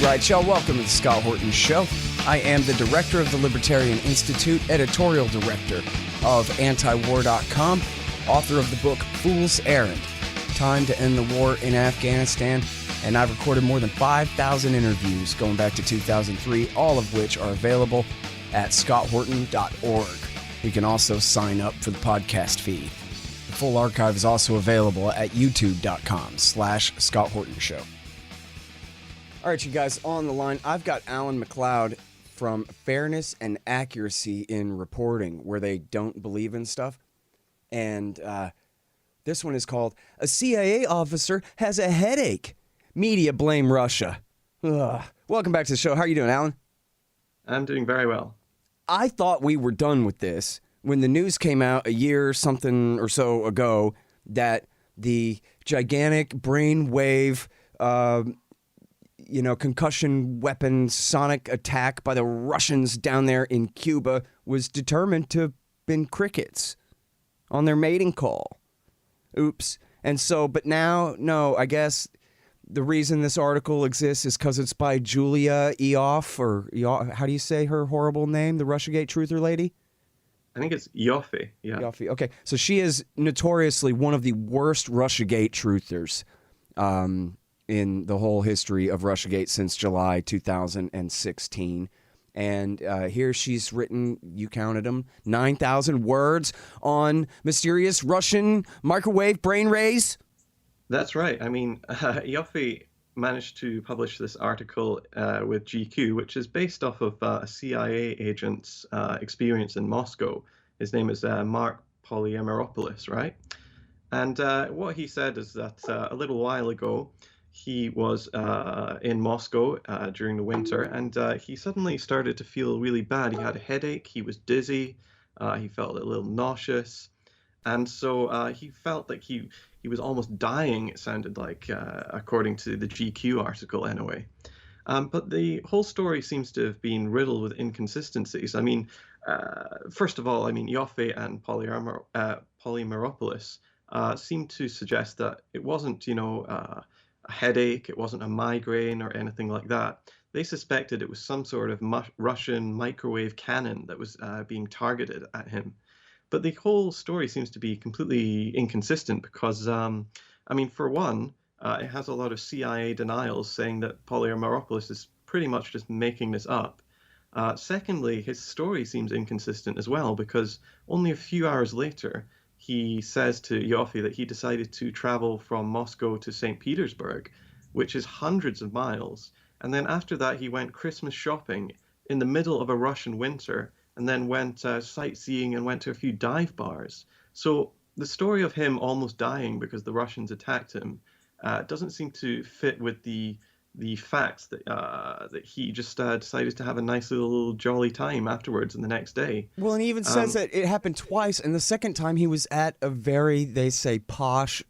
right, y'all. Welcome to the Scott Horton Show. I am the director of the Libertarian Institute, editorial director of antiwar.com, author of the book Fool's Errand, Time to End the War in Afghanistan, and I've recorded more than 5,000 interviews going back to 2003, all of which are available at scotthorton.org. You can also sign up for the podcast feed. The full archive is also available at youtube.com/Scott Horton Show. All right, you guys, on the line, I've got Alan MacLeod from Fairness and Accuracy in Reporting, where they don't believe in stuff. And this one is called, A CIA Officer Has a Headache. Media Blame Russia. Ugh. Welcome back to the show. How are you doing, Alan? I'm doing very well. I thought we were done with this when the news came out a year something or so ago that the gigantic brainwave concussion weapon sonic attack by the Russians down there in Cuba was determined to have been crickets on their mating call. Oops. And so, but now, no, I guess the reason this article exists is because it's by Julia Eoff, or how do you say her horrible name, the Russiagate truther lady? I think it's Ioffe. Yeah. Ioffe. Okay. So she is notoriously one of the worst Russiagate truthers in the whole history of Russiagate since July 2016. And here she's written, you counted them, 9,000 words on mysterious Russian microwave brain rays. That's right. I mean, Ioffe managed to publish this article with GQ, which is based off of a CIA agent's experience in Moscow. His name is Mark Polymeropoulos, right? And what he said is that a little while ago, he was in Moscow during the winter, and he suddenly started to feel really bad. He had a headache, he was dizzy, he felt a little nauseous, and so he felt like he was almost dying, it sounded like, according to the GQ article anyway. But the whole story seems to have been riddled with inconsistencies. I mean, first of all, I mean, Ioffe and Polymeropoulos seem to suggest that it wasn't, a headache, it wasn't a migraine or anything like that. They suspected it was some sort of Russian microwave cannon that was being targeted at him. But the whole story seems to be completely inconsistent because, for one, it has a lot of CIA denials saying that Polymeropoulos is pretty much just making this up. Secondly, his story seems inconsistent as well because only a few hours later, he says to Ioffe that he decided to travel from Moscow to St. Petersburg, which is hundreds of miles. And then after that, he went Christmas shopping in the middle of a Russian winter and then went sightseeing and went to a few dive bars. So the story of him almost dying because the Russians attacked him doesn't seem to fit with the facts that he just decided to have a nice little jolly time afterwards and the next day. Well, and he even says that it happened twice, and the second time he was at a very, they say, posh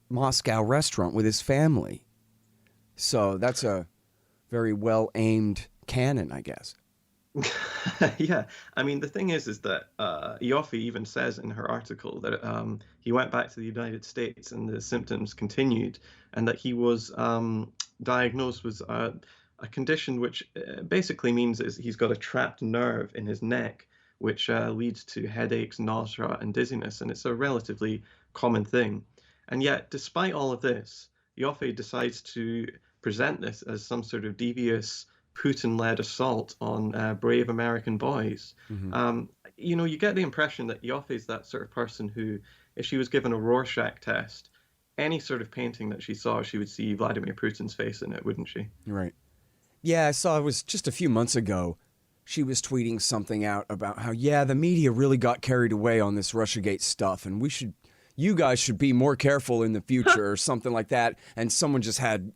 Moscow restaurant with his family. So that's a very well-aimed cannon, I guess. Yeah, I mean, the thing is that Ioffe even says in her article that he went back to the United States and the symptoms continued, and that he was diagnosed with a condition which basically means is he's got a trapped nerve in his neck, which leads to headaches, nausea, and dizziness, and it's a relatively common thing. And yet, despite all of this, Ioffe decides to present this as some sort of devious Putin-led assault on brave American boys. Mm-hmm. You get the impression that Ioffe is that sort of person who, if she was given a Rorschach test, any sort of painting that she saw, she would see Vladimir Putin's face in it, wouldn't she? Right. Yeah, I saw it was just a few months ago. She was tweeting something out about how, the media really got carried away on this Russiagate stuff, and you guys should be more careful in the future or something like that. And someone just had,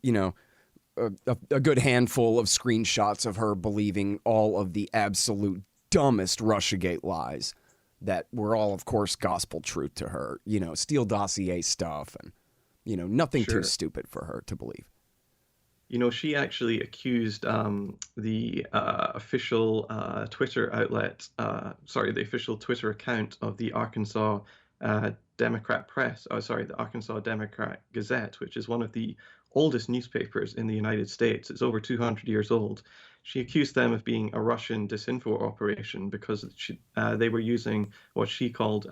a good handful of screenshots of her believing all of the absolute dumbest Russiagate lies that were all, of course, gospel truth to her, Steele dossier stuff and, nothing too stupid for her to believe. She actually accused the official Twitter outlet, the official Twitter account of the Arkansas Democrat Press, the Arkansas Democrat Gazette, which is one of the oldest newspapers in the United States. It's over 200 years old. She accused them of being a Russian disinfo operation because they were using what she called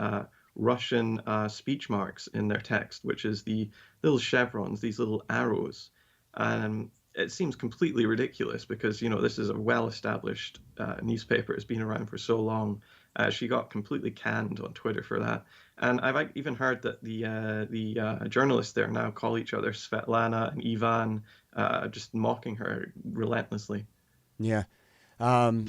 Russian speech marks in their text, which is the little chevrons, these little arrows. It seems completely ridiculous because, this is a well-established newspaper. It's been around for so long. She got completely canned on Twitter for that. And I've even heard that the journalists there now call each other Svetlana and Ivan, just mocking her relentlessly. Yeah. Well,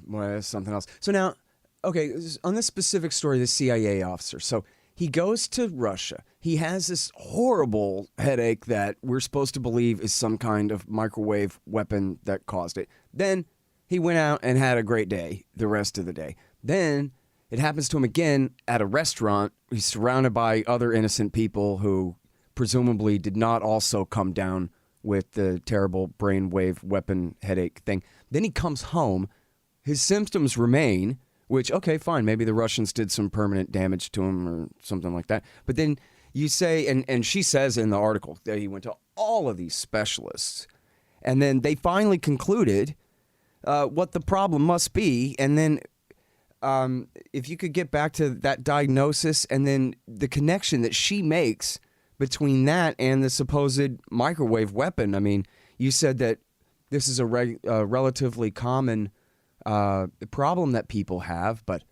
that's something else. So now, okay, on this specific story, the CIA officer, so he goes to Russia. He has this horrible headache that we're supposed to believe is some kind of microwave weapon that caused it. Then he went out and had a great day the rest of the day. Then it happens to him again at a restaurant. He's surrounded by other innocent people who presumably did not also come down with the terrible brainwave weapon headache thing. Then he comes home. His symptoms remain, which, okay, fine. Maybe the Russians did some permanent damage to him or something like that. But then you say, and she says in the article that he went to all of these specialists. And then they finally concluded what the problem must be. And then if you could get back to that diagnosis and then the connection that she makes between that and the supposed microwave weapon. I mean, you said that this is a relatively common problem that people have, but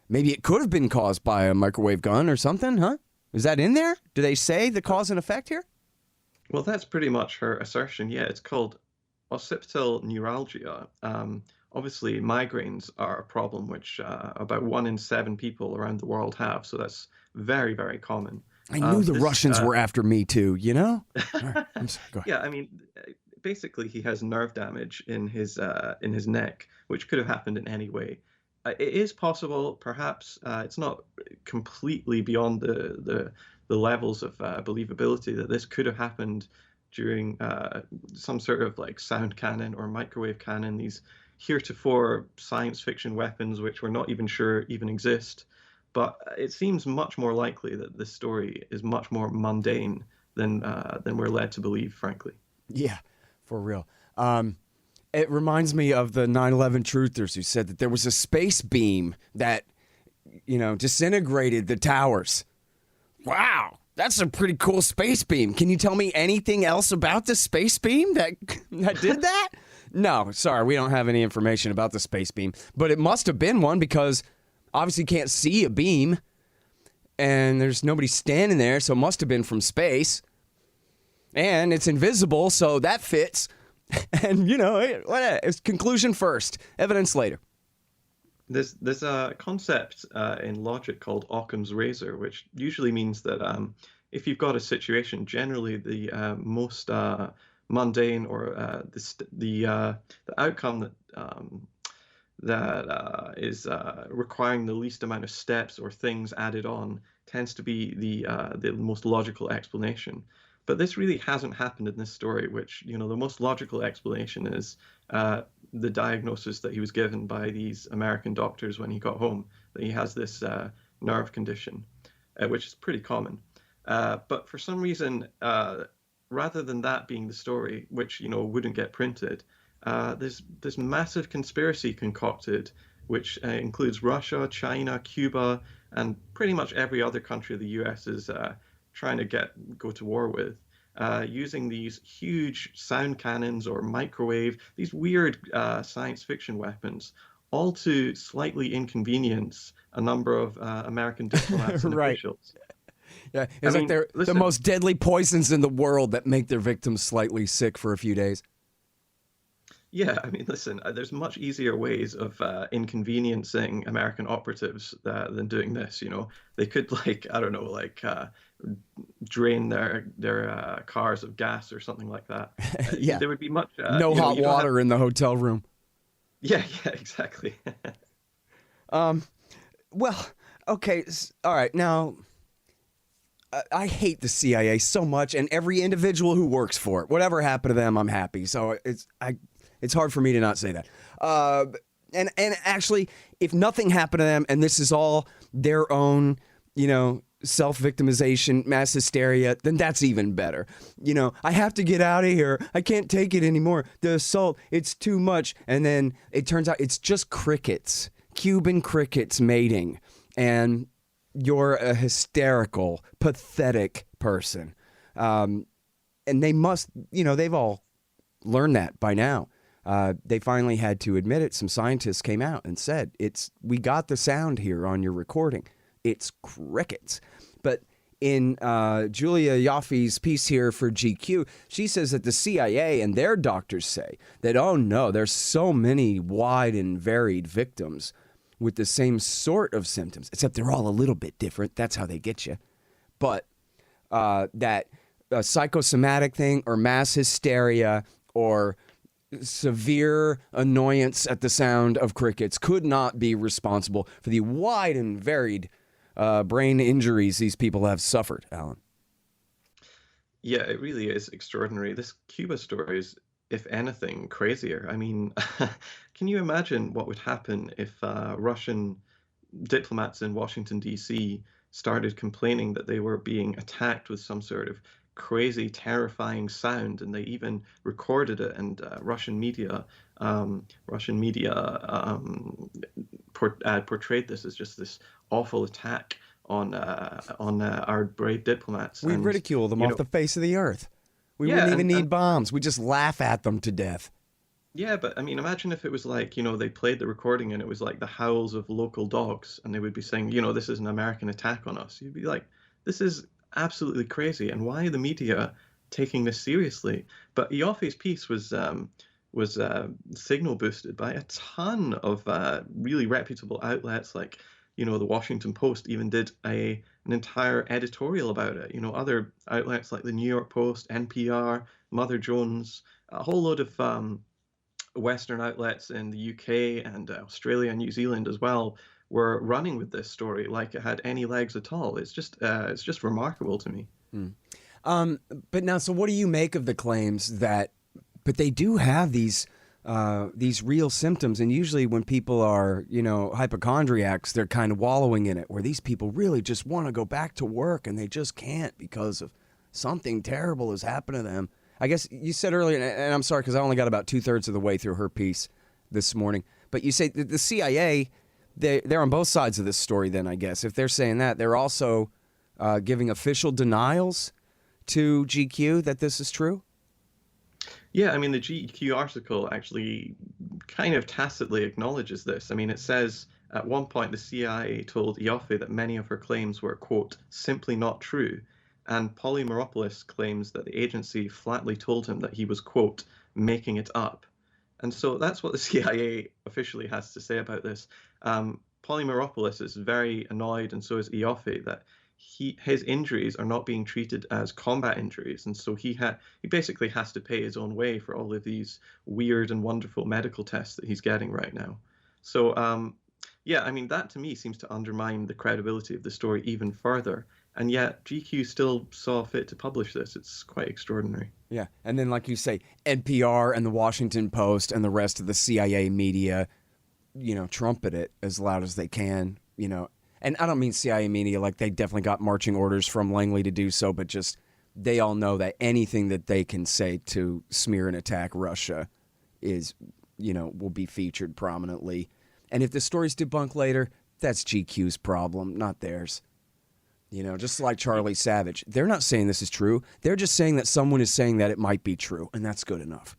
maybe it could have been caused by a microwave gun or something, huh? Is that in there? Do they say the cause and effect here? Well, that's pretty much her assertion. Yeah, it's called occipital neuralgia. Obviously, migraines are a problem which about 1 in 7 people around the world have, so that's very, very common. I knew the Russians were after me too, you know? Right, I'm sorry, go ahead. Yeah, I mean, basically he has nerve damage in his neck, which could have happened in any way. It is possible, perhaps. It's not completely beyond the levels of believability that this could have happened during some sort of like sound cannon or microwave cannon, these heretofore science fiction weapons which we're not even sure even exist. But it seems much more likely that this story is much more mundane than we're led to believe, frankly. Yeah, for real. It reminds me of the 9/11 truthers who said that there was a space beam that, disintegrated the towers. Wow, that's a pretty cool space beam. Can you tell me anything else about the space beam that did that? No, sorry, we don't have any information about the space beam. But it must have been one because obviously you can't see a beam and there's nobody standing there, so it must have been from space. And it's invisible, so that fits. And, it's conclusion first, evidence later. There's a concept in logic called Occam's razor, which usually means that if you've got a situation, generally the most mundane or the outcome that is requiring the least amount of steps or things added on tends to be the most logical explanation. But this really hasn't happened in this story, which, the most logical explanation is the diagnosis that he was given by these American doctors when he got home, that he has this nerve condition, which is pretty common. But for some reason, rather than that being the story, which, wouldn't get printed, there's this massive conspiracy concocted, which includes Russia, China, Cuba, and pretty much every other country the US is trying to go to war with, using these huge sound cannons or microwave, these weird science fiction weapons, all to slightly inconvenience a number of American diplomats and right. officials. Yeah, it's like they're the most deadly poisons in the world that make their victims slightly sick for a few days. Yeah, listen, there's much easier ways of inconveniencing American operatives than doing this, They could, drain their cars of gas or something like that. Yeah. There would be much... no hot water in the hotel room. Yeah, exactly. Well, okay, all right, now... I hate the CIA so much, and every individual who works for it. Whatever happened to them, I'm happy. So it's hard for me to not say that. And actually, if nothing happened to them, and this is all their own, self-victimization, mass hysteria, then that's even better. I have to get out of here. I can't take it anymore. The assault, it's too much. And then it turns out it's just crickets, Cuban crickets mating. And you're a hysterical, pathetic person. And they must, they've all learned that by now. They finally had to admit it. Some scientists came out and said, we got the sound here on your recording. It's crickets. But in Julia Yoffe's piece here for GQ, she says that the CIA and their doctors say that, oh no, there's so many wide and varied victims with the same sort of symptoms, except they're all a little bit different. That's how they get you. But that a psychosomatic thing or mass hysteria or severe annoyance at the sound of crickets could not be responsible for the wide and varied brain injuries these people have suffered, Alan. Yeah, it really is extraordinary. This Cuba story is, if anything, crazier. I mean, can you imagine what would happen if Russian diplomats in Washington, D.C. started complaining that they were being attacked with some sort of crazy, terrifying sound, and they even recorded it, and Russian media portrayed this as just this awful attack on our brave diplomats. We ridicule them off the face of the earth. We wouldn't even need bombs. We just laugh at them to death. Yeah, but I mean, imagine if it was like, they played the recording and it was like the howls of local dogs, and they would be saying, this is an American attack on us. You'd be like, this is absolutely crazy, and why are the media taking this seriously? But Iofe's piece was signal boosted by a ton of really reputable outlets, like the Washington Post even did an entire editorial about it. Other outlets like the New York Post, NPR, Mother Jones, a whole load of Western outlets in the UK and Australia and New Zealand as well were running with this story like it had any legs at all. It's just remarkable to me. But now, so what do you make of the claims that, but they do have these real symptoms, and usually when people are, hypochondriacs, they're kind of wallowing in it, where these people really just want to go back to work and they just can't because of something terrible has happened to them. I guess you said earlier, and I'm sorry because I only got about 2/3 of the way through her piece this morning, but you say that the CIA, they're on both sides of this story then, I guess. If they're saying that, they're also giving official denials to GQ that this is true? Yeah, I mean, the GQ article actually kind of tacitly acknowledges this. I mean, it says at one point the CIA told Ioffe that many of her claims were, quote, simply not true. And Polymeropoulos claims that the agency flatly told him that he was, quote, making it up. And so that's what the CIA officially has to say about this. Polymeropoulos is very annoyed, and so is Ioffe, that his injuries are not being treated as combat injuries, and so he basically has to pay his own way for all of these weird and wonderful medical tests that he's getting right now. So yeah, I mean, that to me seems to undermine the credibility of the story even further. And yet GQ still saw fit to publish this. It's quite extraordinary. Yeah. And then, like you say, NPR and the Washington Post and the rest of the CIA media, trumpet it as loud as they can, And I don't mean CIA media like they definitely got marching orders from Langley to do so, but just they all know that anything that they can say to smear and attack Russia is, will be featured prominently. And if the story's debunked later, that's GQ's problem, not theirs. Just like Charlie Savage. They're not saying this is true. They're just saying that someone is saying that it might be true, and that's good enough.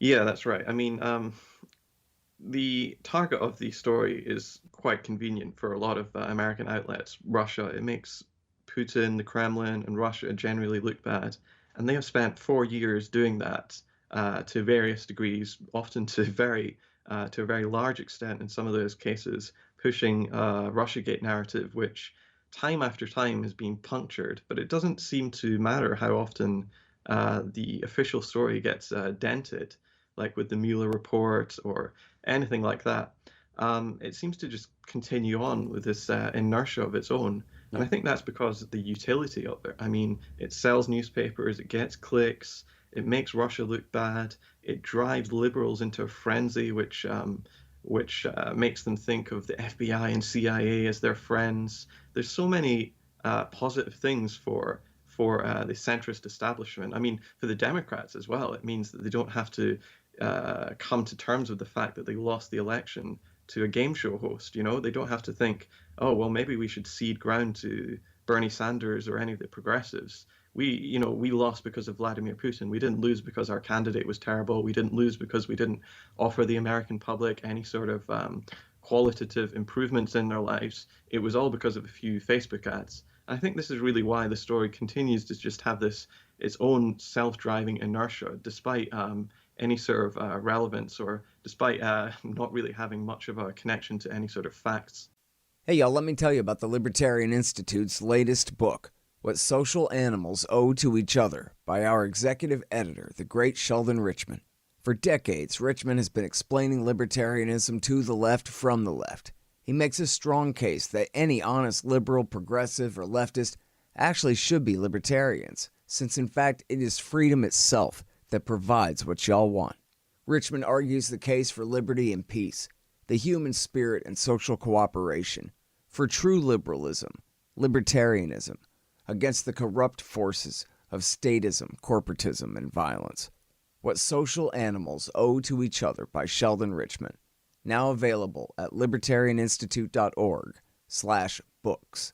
Yeah, that's right. I mean, the target of the story is quite convenient for a lot of American outlets. Russia, it makes Putin, the Kremlin, and Russia generally look bad. And they have spent 4 years doing that to various degrees, often to a very large extent in some of those cases, pushing Russiagate narrative, which time after time has been punctured. But it doesn't seem to matter how often the official story gets dented, like with the Mueller report or anything like that. It seems to just continue on with this inertia of its own. And I think that's because of the utility of it. I mean, it sells newspapers, it gets clicks, it makes Russia look bad, it drives liberals into a frenzy, which which makes them think of the FBI and CIA as their friends. There's so many positive things for the centrist establishment. I mean, for the Democrats as well, it means that they don't have to come to terms with the fact that they lost the election to a game show host. You know, they don't have to think, oh, well, maybe we should cede ground to Bernie Sanders or any of the progressives. We lost because of Vladimir Putin. We didn't lose because our candidate was terrible. We didn't lose because we didn't offer the American public any sort of qualitative improvements in their lives. It was all because of a few Facebook ads. I think this is really why the story continues to just have its own self-driving inertia, despite any sort of relevance, or despite not really having much of a connection to any sort of facts. Hey, y'all, let me tell you about the Libertarian Institute's latest book, What Social Animals Owe to Each Other, by our executive editor, the great Sheldon Richman. For decades, Richman has been explaining libertarianism to the left from the left. He makes a strong case that any honest liberal, progressive, or leftist actually should be libertarians, since in fact it is freedom itself that provides what y'all want. Richman argues the case for liberty and peace, the human spirit and social cooperation, for true liberalism, libertarianism, against the corrupt forces of statism, corporatism, and violence. What Social Animals Owe to Each Other by Sheldon Richman. Now available at libertarianinstitute.org/books.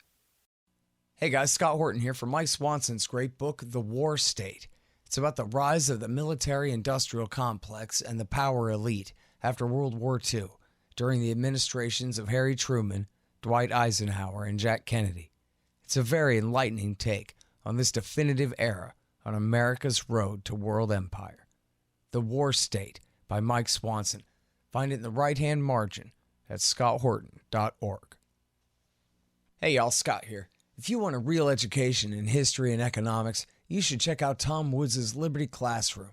Hey guys, Scott Horton here for Mike Swanson's great book, The War State. It's about the rise of the military-industrial complex and the power elite after World War II, during the administrations of Harry Truman, Dwight Eisenhower, and Jack Kennedy. It's a very enlightening take on this definitive era on America's road to world empire. The War State by Mike Swanson. Find it in the right-hand margin at scotthorton.org. Hey y'all, Scott here. If you want a real education in history and economics, you should check out Tom Woods' Liberty Classroom.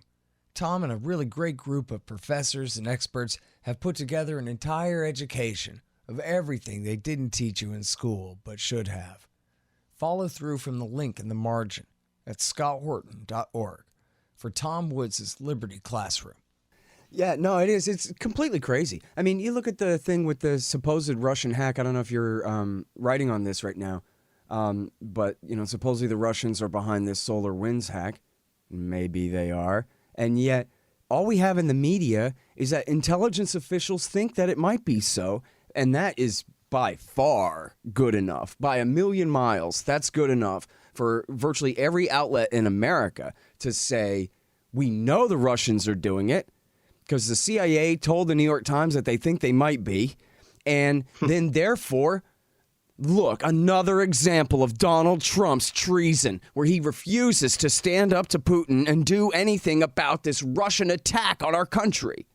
Tom and a really great group of professors and experts have put together an entire education of everything they didn't teach you in school but should have. Follow through from the link in the margin at scotthorton.org for Tom Woods' Liberty Classroom. Yeah, no, it is. It's completely crazy. I mean, you look at the thing with the supposed Russian hack. I don't know if you're writing on this right now, but, you know, supposedly the Russians are behind this SolarWinds hack. Maybe they are. And yet, all we have in the media is that intelligence officials think that it might be so, and that is by far good enough. By a million miles, that's good enough for virtually every outlet in America to say, we know the Russians are doing it, because the CIA told the New York Times that they think they might be. And then therefore, look, another example of Donald Trump's treason, where he refuses to stand up to Putin and do anything about this Russian attack on our country.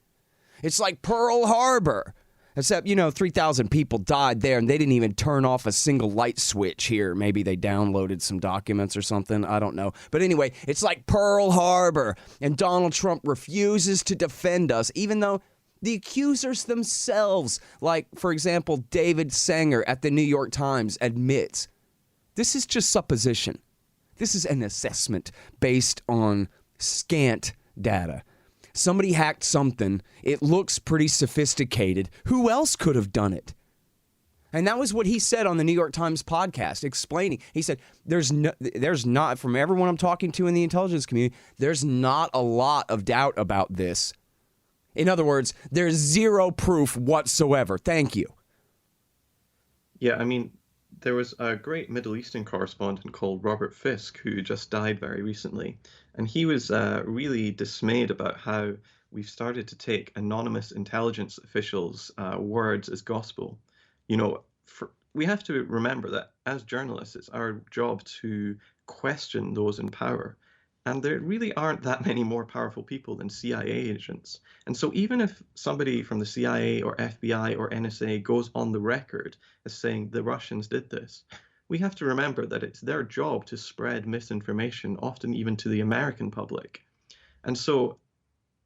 It's like Pearl Harbor. Except, 3,000 people died there, and they didn't even turn off a single light switch here. Maybe they downloaded some documents or something. I don't know. But anyway, it's like Pearl Harbor, and Donald Trump refuses to defend us, even though the accusers themselves, like, for example, David Sanger at the New York Times, admits this is just supposition. This is an assessment based on scant data. Somebody hacked something. It looks pretty sophisticated. Who else could have done it? And that was what he said on the New York Times podcast, explaining. He said, there's not, from everyone I'm talking to in the intelligence community, there's not a lot of doubt about this. In other words, there's zero proof whatsoever. Thank you. Yeah, I mean, there was a great Middle Eastern correspondent called Robert Fisk who just died very recently. And he was really dismayed about how we've started to take anonymous intelligence officials' words as gospel. We have to remember that as journalists, it's our job to question those in power. And there really aren't that many more powerful people than CIA agents. And so even if somebody from the CIA or FBI or NSA goes on the record as saying the Russians did this, we have to remember that it's their job to spread misinformation, often even to the American public. And so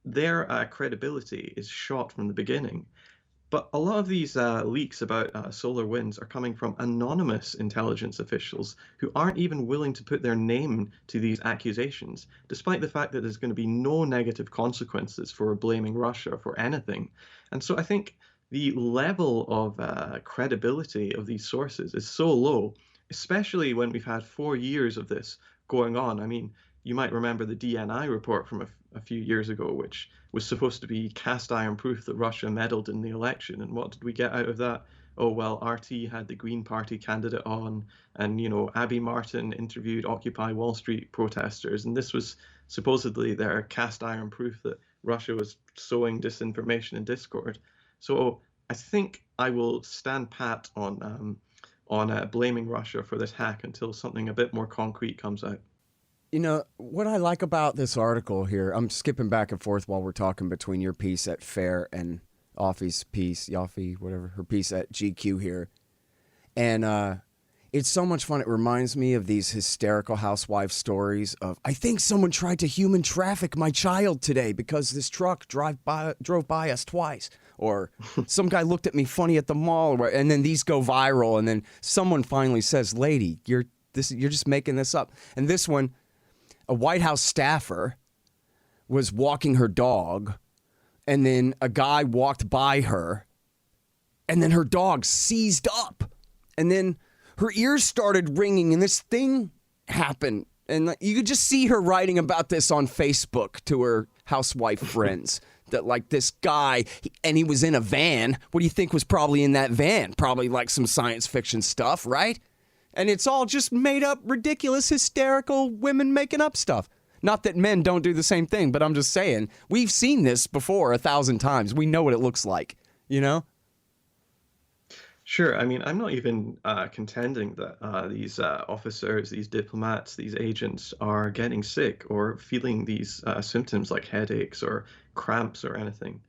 their credibility is shot from the beginning. But a lot of these leaks about SolarWinds are coming from anonymous intelligence officials who aren't even willing to put their name to these accusations, despite the fact that there's going to be no negative consequences for blaming Russia for anything. And so I think the level of credibility of these sources is so low, especially when we've had 4 years of this going on. I mean, you might remember the DNI report from a few years ago, which was supposed to be cast iron proof that Russia meddled in the election. And what did we get out of that? Oh, well, RT had the Green Party candidate on, and, Abby Martin interviewed Occupy Wall Street protesters. And this was supposedly their cast iron proof that Russia was sowing disinformation and discord. So I think I will stand pat on blaming Russia for this hack until something a bit more concrete comes out. What I like about this article here, I'm skipping back and forth while we're talking between your piece at Fair and Offie's piece, Yaffe, whatever, her piece at GQ here. And it's so much fun. It reminds me of these hysterical housewife stories of, I think someone tried to human traffic my child today because this truck drove by us twice. Or some guy looked at me funny at the mall, and then these go viral, and then someone finally says, lady, you're just making this up. And this one, a White House staffer was walking her dog, and then a guy walked by her, and then her dog seized up, and then her ears started ringing, and this thing happened. And you could just see her writing about this on Facebook to her housewife friends. That like this guy, and he was in a van. What do you think was probably in that van? Probably like some science fiction stuff, right? And it's all just made up, ridiculous, hysterical women making up stuff. Not that men don't do the same thing, but I'm just saying, we've seen this before 1,000 times. We know what it looks like, Sure. I mean, I'm not even contending that these officers, these diplomats, these agents are getting sick or feeling these symptoms like headaches or cramps or anything.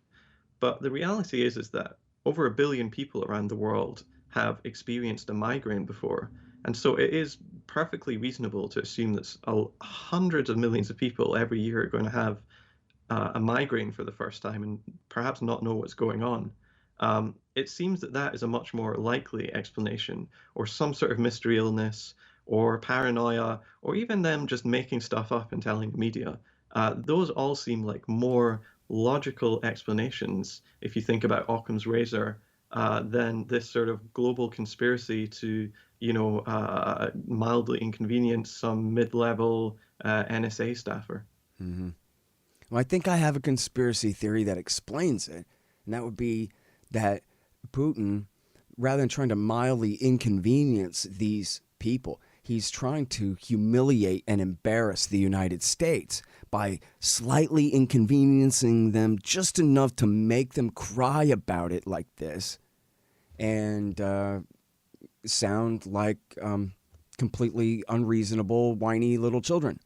But the reality is that over 1 billion people around the world have experienced a migraine before. And so it is perfectly reasonable to assume that hundreds of millions of people every year are going to have a migraine for the first time and perhaps not know what's going on. It seems that is a much more likely explanation, or some sort of mystery illness, or paranoia, or even them just making stuff up and telling the media. Those all seem like more logical explanations, if you think about Occam's razor, than this sort of global conspiracy to, mildly inconvenience some mid-level NSA staffer. Mm-hmm. Well, I think I have a conspiracy theory that explains it, and that would be that Putin, rather than trying to mildly inconvenience these people, he's trying to humiliate and embarrass the United States by slightly inconveniencing them just enough to make them cry about it like this and sound like completely unreasonable, whiny little children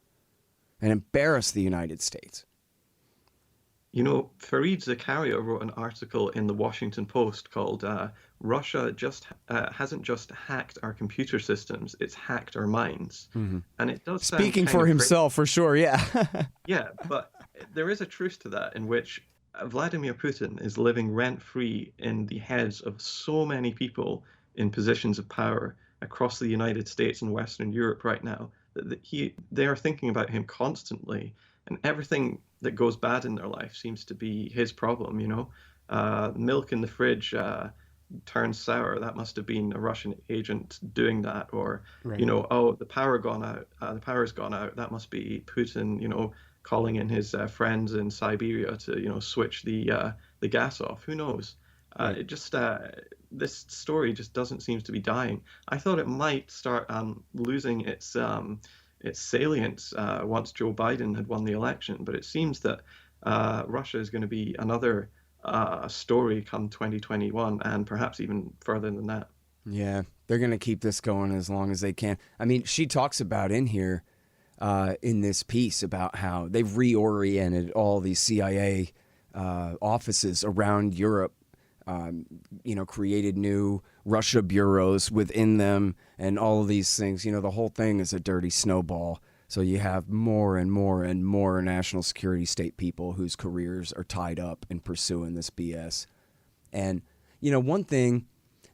and embarrass the United States. Fareed Zakaria wrote an article in the Washington Post called Russia hasn't just hacked our computer systems, it's hacked our minds. Mm-hmm. And it does sound speaking for himself, for sure, yeah. Yeah, but there is a truth to that in which Vladimir Putin is living rent-free in the heads of so many people in positions of power across the United States and Western Europe right now that they are thinking about him constantly, and everything that goes bad in their life seems to be his problem. Milk in the fridge turns sour. That must have been a Russian agent doing that. Or right. Oh, the power's gone out. That must be Putin calling in his friends in Siberia to switch the gas off. Who knows? Right. It just this story just doesn't seem to be dying. I thought it might start losing its salience once Joe Biden had won the election, but it seems that Russia is going to be another story come 2021, and perhaps even further than that. Yeah, they're going to keep this going as long as they can. I mean, she talks about in here, in this piece, about how they've reoriented all these CIA offices around Europe, created new Russia bureaus within them and all of these things. The whole thing is a dirty snowball. So you have more and more and more national security state people whose careers are tied up in pursuing this BS. And, one thing,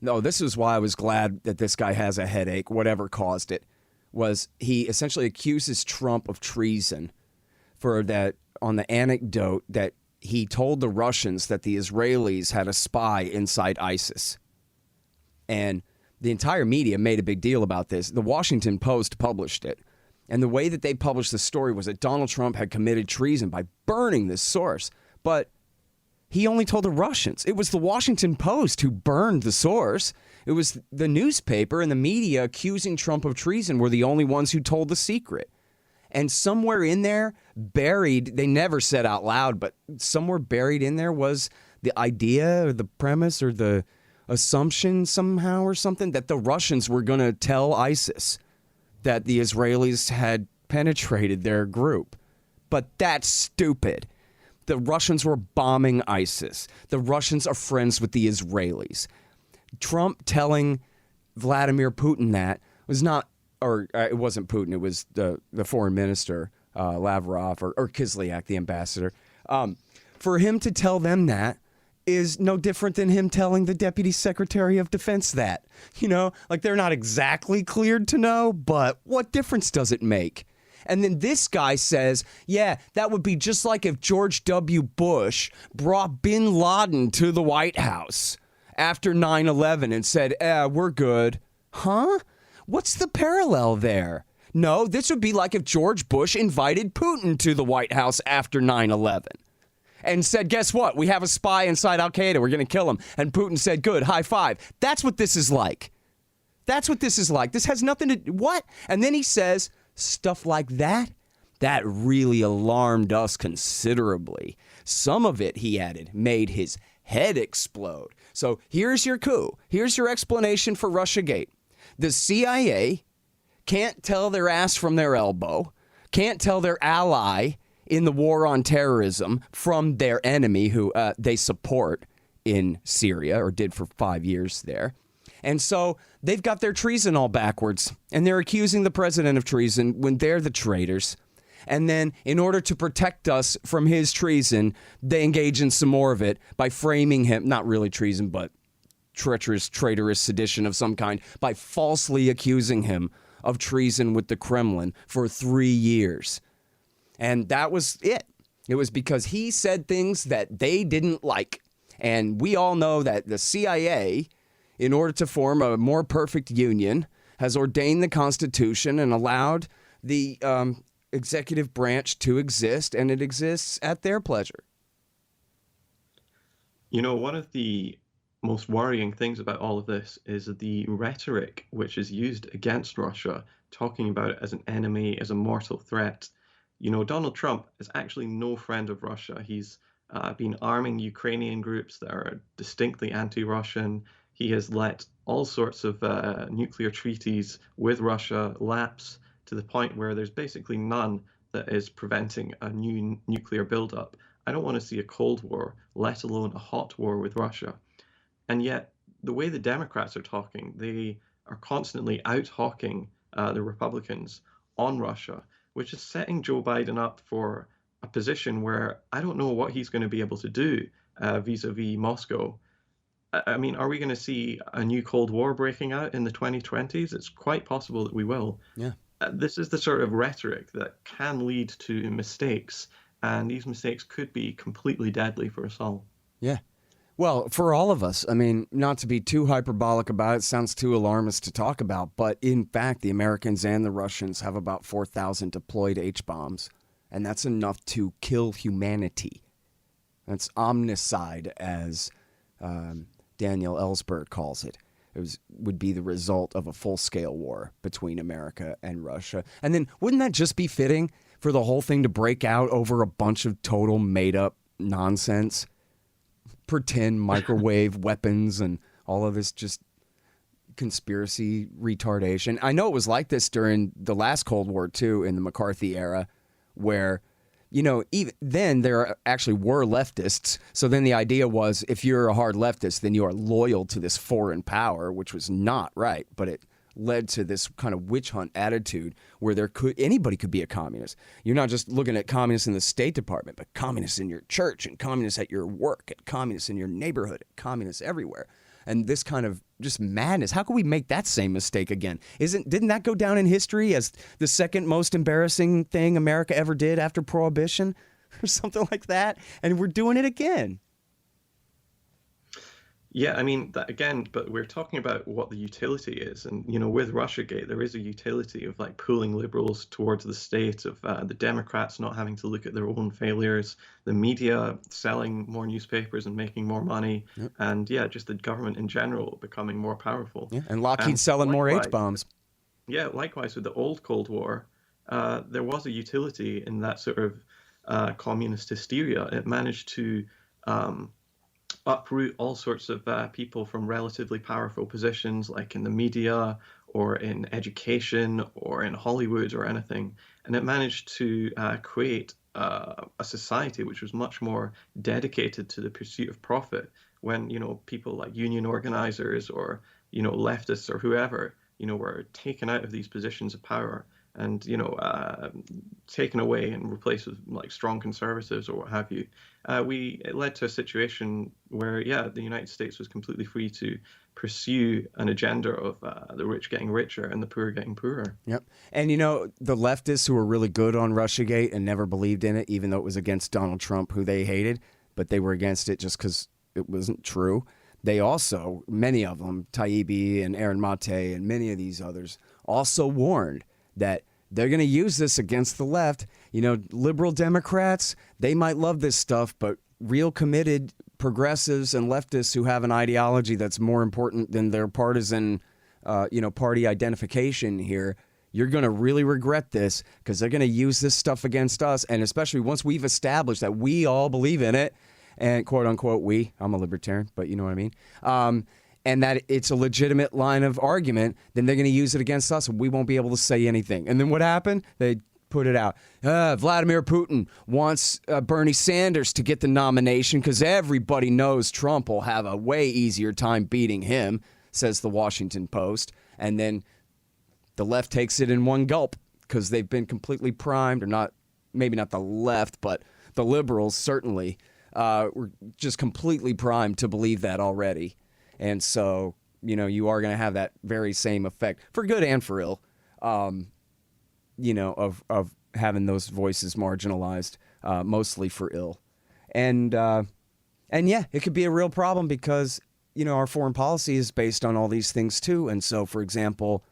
this is why I was glad that this guy has a headache, whatever caused it, was he essentially accuses Trump of treason for that, on the anecdote that he told the Russians that the Israelis had a spy inside ISIS. And the entire media made a big deal about this. The Washington Post published it. And the way that they published the story was that Donald Trump had committed treason by burning this source. But he only told the Russians. It was the Washington Post who burned the source. It was the newspaper and the media accusing Trump of treason were the only ones who told the secret. And somewhere in there, buried, they never said out loud, but somewhere buried in there was the idea or the premise or the assumption somehow or something that the Russians were going to tell ISIS that the Israelis had penetrated their group. But that's stupid. The Russians were bombing ISIS. The Russians are friends with the Israelis. Trump telling Vladimir Putin that was not, or it wasn't Putin, it was the foreign minister, Lavrov, or Kislyak, the ambassador. For him to tell them that is no different than him telling the Deputy Secretary of Defense that. You know, like they're not exactly cleared to know, but what difference does it make? And then this guy says, yeah, that would be just like if George W. Bush brought bin Laden to the White House after 9/11 and said, we're good. Huh? What's the parallel there? No, this would be like if George Bush invited Putin to the White House after 9/11 and said, guess what? We have a spy inside Al-Qaeda. We're going to kill him. And Putin said, good, high five. That's what this is like. That's what this is like. This has nothing to, what? And then he says, stuff like that, that really alarmed us considerably. Some of it, he added, made his head explode. So here's your coup. Here's your explanation for Russiagate. The CIA can't tell their ass from their elbow, can't tell their ally in the war on terrorism from their enemy who they support in Syria or did for 5 years there. And so they've got their treason all backwards, and they're accusing the president of treason when they're the traitors. And then in order to protect us from his treason, they engage in some more of it by framing him, not really treason, but treacherous, traitorous sedition of some kind, by falsely accusing him of treason with the Kremlin for 3 years. And that was it. It was because he said things that they didn't like. And we all know that the CIA, in order to form a more perfect union, has ordained the Constitution and allowed the executive branch to exist, and it exists at their pleasure. You know, one of the most worrying things about all of this is the rhetoric which is used against Russia, talking about it as an enemy, as a mortal threat. You know, Donald Trump is actually no friend of Russia. He's been arming Ukrainian groups that are distinctly anti-Russian. He has let all sorts of nuclear treaties with Russia lapse to the point where there's basically none that is preventing a new nuclear buildup. I don't want to see a Cold War, let alone a hot war with Russia. And yet, the way the Democrats are talking, they are constantly out-hawking the Republicans on Russia, which is setting Joe Biden up for a position where I don't know what he's going to be able to do vis-a-vis Moscow. I mean, are we going to see a new Cold War breaking out in the 2020s? It's quite possible that we will. Yeah. This is the sort of rhetoric that can lead to mistakes, and these mistakes could be completely deadly for us all. Yeah. Well, for all of us, I mean, not to be too hyperbolic about it, sounds too alarmist to talk about, but in fact, the Americans and the Russians have about 4,000 deployed H-bombs, and that's enough to kill humanity. That's omnicide, as Daniel Ellsberg calls it. It would be the result of a full-scale war between America and Russia. And then wouldn't that just be fitting for the whole thing to break out over a bunch of total made-up nonsense? Pretend microwave weapons and all of this just conspiracy retardation. I know it was like this during the last Cold War, too, in the McCarthy era, where, you know, even then there actually were leftists. So then the idea was if you're a hard leftist, then you are loyal to this foreign power, which was not right. But it led to this kind of witch hunt attitude where anybody could be a communist. You're not just looking at communists in the State Department, but communists in your church and communists at your work and communists in your neighborhood and communists everywhere. And this kind of just madness. How could we make that same mistake again? Didn't that go down in history as the second most embarrassing thing America ever did after Prohibition? or something like that, and we're doing it again. Yeah, I mean, that again, but we're talking about what the utility is. And, with Russiagate, there is a utility of like pulling liberals towards the state, of the Democrats not having to look at their own failures, the media selling more newspapers and making more money, Yep. and yeah, just the government in general becoming more powerful. Yeah, and Lockheed And selling more likewise, H-bombs. yeah, likewise with the old Cold War, there was a utility in that sort of communist hysteria. It managed to um, uproot all sorts of people from relatively powerful positions, like in the media or in education or in Hollywood or anything. And it managed to create a society which was much more dedicated to the pursuit of profit. When, people like union organizers or, leftists or whoever, were taken out of these positions of power and taken away and replaced with like strong conservatives or what have you. It led to a situation where, yeah, the United States was completely free to pursue an agenda of the rich getting richer and the poor getting poorer. Yep. And the leftists who were really good on Russiagate and never believed in it, even though it was against Donald Trump, who they hated, but they were against it just because it wasn't true. They also, many of them, Taibbi and Aaron Mate and many of these others, also warned that they're going to use this against the left. Liberal Democrats, they might love this stuff, but real committed progressives and leftists who have an ideology that's more important than their partisan, party identification here, you're going to really regret this because they're going to use this stuff against us. And especially once we've established that we all believe in it, and quote unquote I'm a libertarian, but you know what I mean, and that it's a legitimate line of argument, then they're going to use it against us and we won't be able to say anything. And then what happened? They put it out. Vladimir Putin wants Bernie Sanders to get the nomination because everybody knows Trump will have a way easier time beating him, says the Washington Post. And then the left takes it in one gulp because they've been completely primed, or not, maybe not the left, but the liberals certainly were just completely primed to believe that already. And so, you are going to have that very same effect, for good and for ill, of having those voices marginalized, mostly for ill. And yeah, it could be a real problem because, our foreign policy is based on all these things too. And so, for example,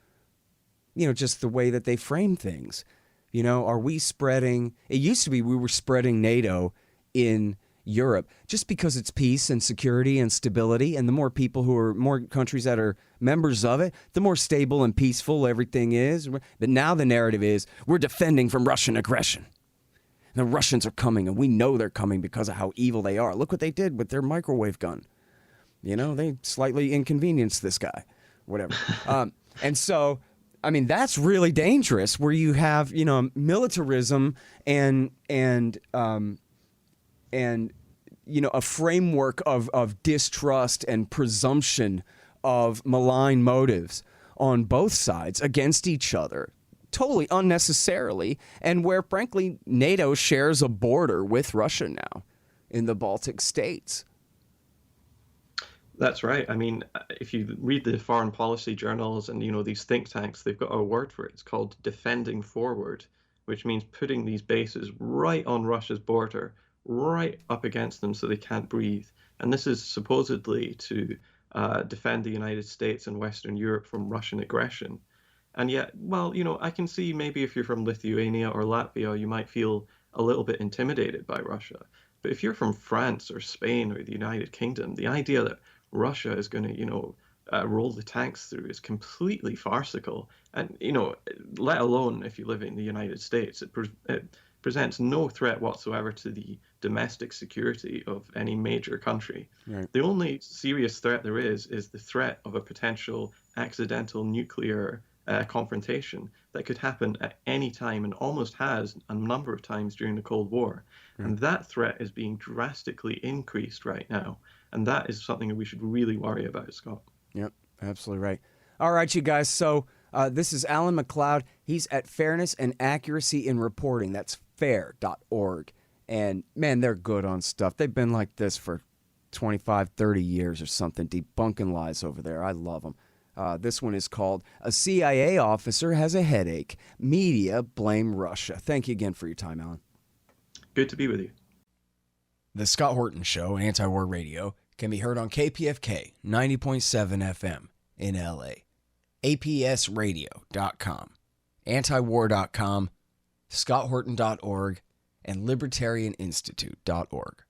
just the way that they frame things, are we spreading, it used to be we were spreading NATO in Europe just because it's peace and security and stability, and the more countries that are members of it, the more stable and peaceful everything is. But now the narrative is we're defending from Russian aggression. The Russians are coming, and we know they're coming because of how evil they are. Look what they did with their microwave gun. They slightly inconvenienced this guy, whatever. And so, I mean, that's really dangerous where you have, militarism and a framework of distrust and presumption of malign motives on both sides against each other, totally unnecessarily, and where, frankly, NATO shares a border with Russia now in the Baltic states. That's right. I mean, if you read the foreign policy journals and, these think tanks, they've got a word for it. It's called defending forward, which means putting these bases right on Russia's border, right up against them so they can't breathe. And this is supposedly to defend the United States and Western Europe from Russian aggression. And yet, well, I can see maybe if you're from Lithuania or Latvia, you might feel a little bit intimidated by Russia. But if you're from France or Spain or the United Kingdom, the idea that Russia is going to, roll the tanks through is completely farcical. And, let alone if you live in the United States, it presents no threat whatsoever to the domestic security of any major country. Right. The only serious threat there is the threat of a potential accidental nuclear confrontation that could happen at any time and almost has a number of times during the Cold War. Right. And that threat is being drastically increased right now. And that is something that we should really worry about, Scott. Yep, absolutely right. All right, you guys. So this is Alan MacLeod. He's at Fairness and Accuracy in Reporting. That's fair.org. And, man, they're good on stuff. They've been like this for 25, 30 years or something, debunking lies over there. I love them. This one is called A CIA Officer Has a Headache. Media Blame Russia. Thank you again for your time, Alan. Good to be with you. The Scott Horton Show, Anti-War Radio, can be heard on KPFK 90.7 FM in LA, apsradio.com, antiwar.com, scotthorton.org, and libertarianinstitute.org.